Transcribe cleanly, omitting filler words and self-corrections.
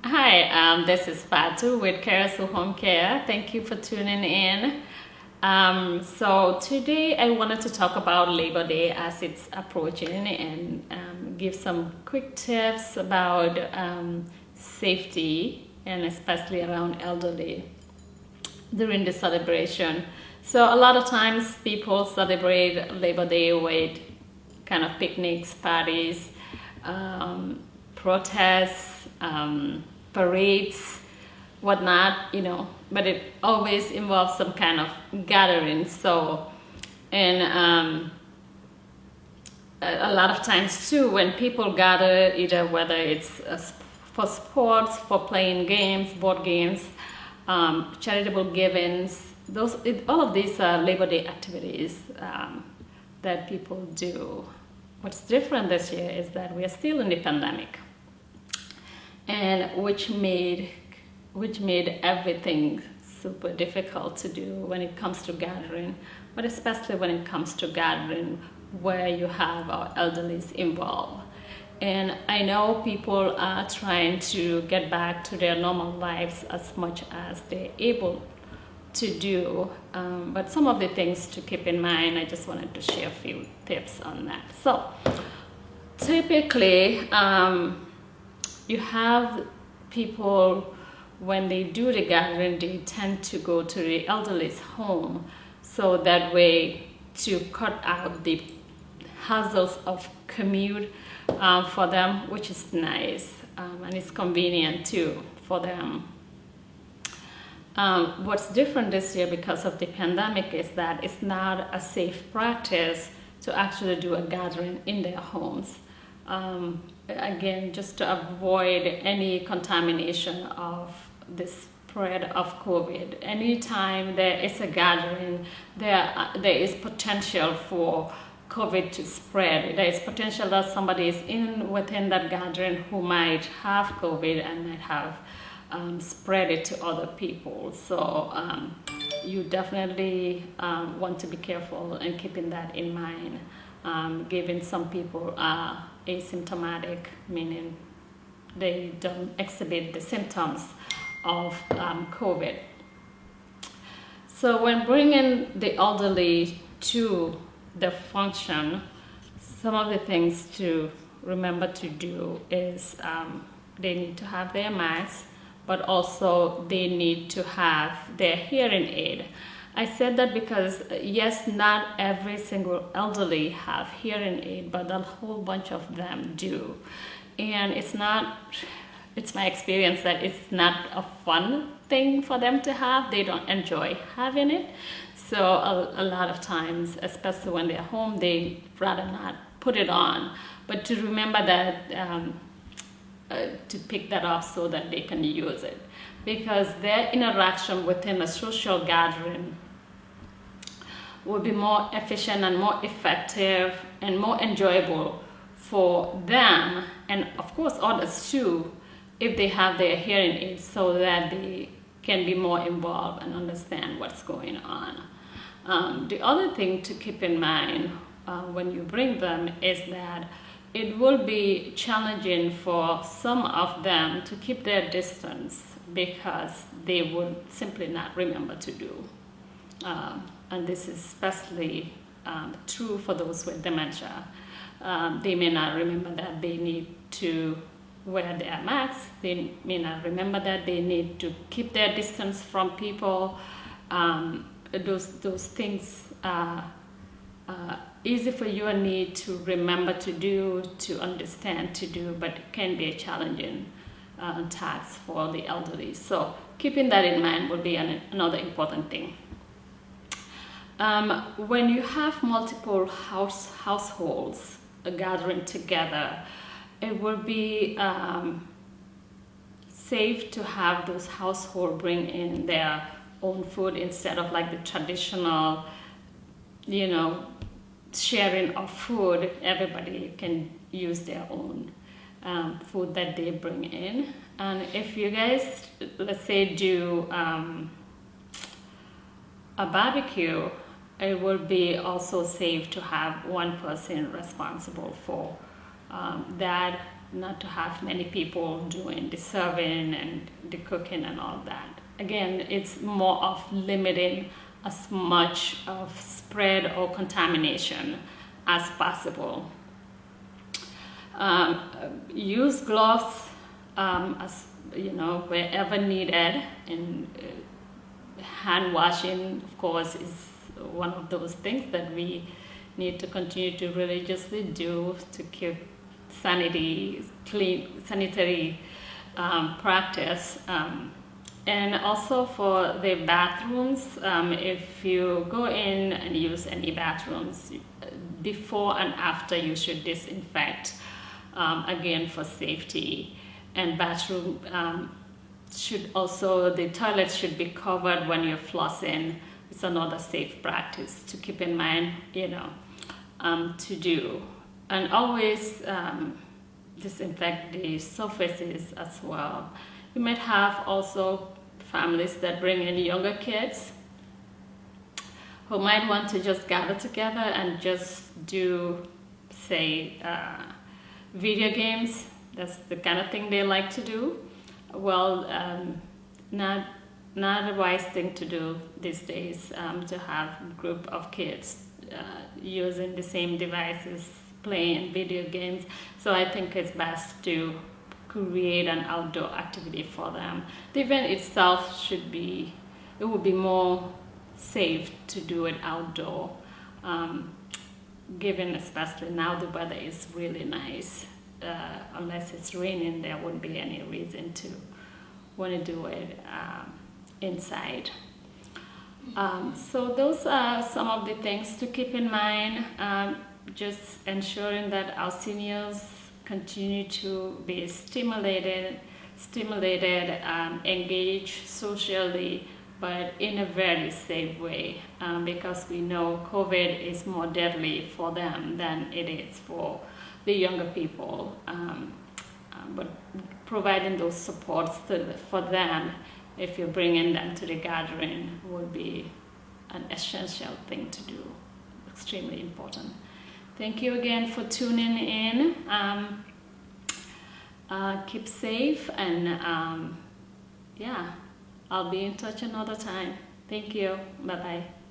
Hi, this is Fatu with Cairasu Home Care. Thank you for tuning in. So today I wanted to talk about Labor Day as it's approaching and give some quick tips about safety and especially around elderly during the celebration. So a lot of times people celebrate Labor Day with kind of picnics, parties, protests, parades, whatnot, but it always involves some kind of gathering. So, and a lot of times too, when people gather, either whether it's for sports, for playing games, board games, charitable givings, all of these are Labor Day activities that people do. What's different this year is that we are still in the pandemic, and which made everything super difficult to do when it comes to gathering, but especially when it comes to gathering where you have our elderlies involved. And I know people are trying to get back to their normal lives as much as they're able to do, but some of the things to keep in mind, I just wanted to share a few tips on that. So typically, you have people, when they do the gathering, they tend to go to the elderly's home, so that way to cut out the hassles of commute for them, which is nice, and it's convenient too for them. What's different this year because of the pandemic is that it's not a safe practice to actually do a gathering in their homes. Again, just to avoid any contamination of the spread of COVID. Anytime there is a gathering, there is potential for COVID to spread. There is potential that somebody is within that gathering who might have COVID and might have spread it to other people. So you definitely want to be careful and keeping that in mind. Given some people are asymptomatic, meaning they don't exhibit the symptoms of COVID. So when bringing the elderly to the function, some of the things to remember to do is they need to have their masks, but also they need to have their hearing aid. I said that because yes, not every single elderly have hearing aid, but a whole bunch of them do. And it's my experience that it's not a fun thing for them to have. They don't enjoy having it. So a lot of times, especially when they're home, they rather not put it on. But to remember that, to pick that up so that they can use it. Because their interaction within a social gathering will be more efficient and more effective and more enjoyable for them, and of course others too, if they have their hearing aids, so that they can be more involved and understand what's going on. The other thing to keep in mind when you bring them is that it will be challenging for some of them to keep their distance because they would simply not remember to do. And this is especially true for those with dementia. They may not remember that they need to wear their masks. They may not remember that they need to keep their distance from people. Those things are easy for you and me to remember to do, to understand to do, but it can be a challenging task for the elderly. So keeping that in mind would be another important thing. When you have multiple households gathering together, it will be safe to have those households bring in their own food instead of like the traditional, sharing of food. Everybody can use their own food that they bring in. And if you guys, let's say, do a barbecue, it will be also safe to have one person responsible for that not to have many people doing the serving and the cooking and all that. Again, it's more of limiting as much of spread or contamination as possible. Use gloves as wherever needed, and hand washing, of course, is one of those things that we need to continue to religiously do to keep sanitary practice. And also for the bathrooms, if you go in and use any bathrooms, before and after you should disinfect, again for safety. And bathroom the toilets should be covered when you're flossing. It's another safe practice to keep in mind, to do. And always disinfect the surfaces as well. You might have also families that bring in younger kids who might want to just gather together and just do, say, video games. That's the kind of thing they like to do. Well, not a wise thing to do these days, to have a group of kids using the same devices, playing video games. So I think it's best to create an outdoor activity for them. The event itself would be more safe to do it outdoor, given especially now the weather is really nice. Unless it's raining, there wouldn't be any reason to want to do it inside. So those are some of the things to keep in mind. Just ensuring that our seniors continue to be stimulated, engaged socially, but in a very safe way, because we know COVID is more deadly for them than it is for the younger people. But providing those supports for them, if you're bringing them to the gathering, would be an essential thing to do, extremely important. Thank you again for tuning in. Keep safe, and I'll be in touch another time. Thank you. Bye-bye.